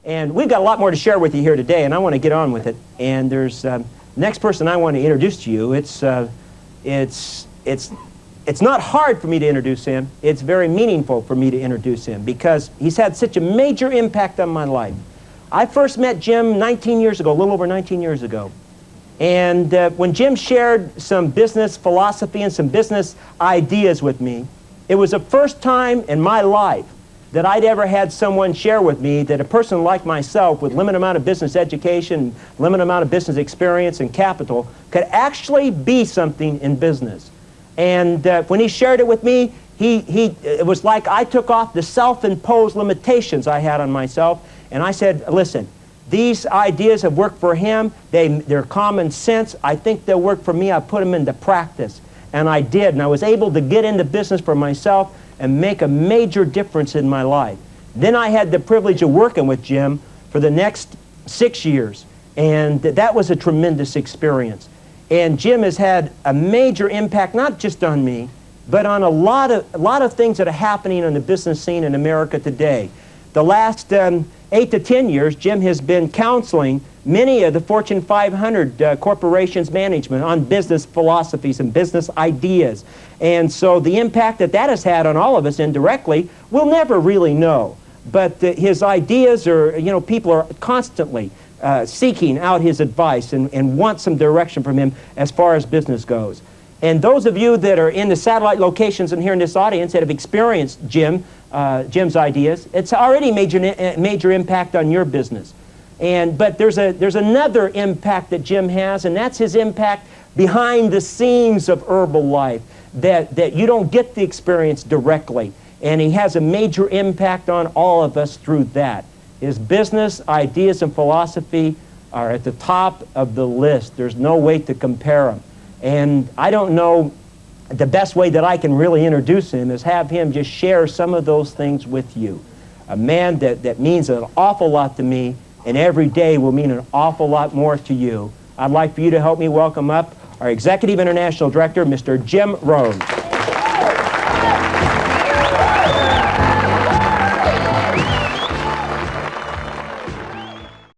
And we've got a lot more to share with you here today, and I want to get on with it. And there's next person I want to introduce to you. It's not hard for me to introduce him. It's very meaningful for me to introduce him because he's had such a major impact on my life. I first met Jim 19 years ago, a little over 19 years ago. And when Jim shared some business philosophy and some business ideas with me, it was the first time in my life that I'd ever had someone share with me that a person like myself with limited amount of business education, limited amount of business experience and capital could actually be something in business. And when he shared it with me, it was like I took off the self-imposed limitations I had on myself, and I said, listen, these ideas have worked for him. They're common sense. I think they'll work for me. I put them into practice. And I did, and I was able to get into business for myself and make a major difference in my life. Then I had the privilege of working with Jim for the next 6 years, and that was a tremendous experience. And Jim has had a major impact, not just on me, but on a lot of things that are happening on the business scene in America today. The last 8 to 10 years, Jim has been counseling many of the Fortune 500 corporations management on business philosophies and business ideas. And so the impact that that has had on all of us indirectly, we'll never really know. But his ideas are, people are constantly seeking out his advice and want some direction from him as far as business goes. And those of you that are in the satellite locations and here in this audience that have experienced Jim's ideas, it's already major impact on your business. But there's another impact that Jim has, and that's his impact behind the scenes of Herbalife that you don't get the experience directly. And he has a major impact on all of us through that. His business ideas and philosophy are at the top of the list. There's no way to compare them. And I don't know, the best way that I can really introduce him is have him just share some of those things with you. A man that means an awful lot to me, and every day will mean an awful lot more to you. I'd like for you to help me welcome up our Executive International Director, Mr. Jim Rohn.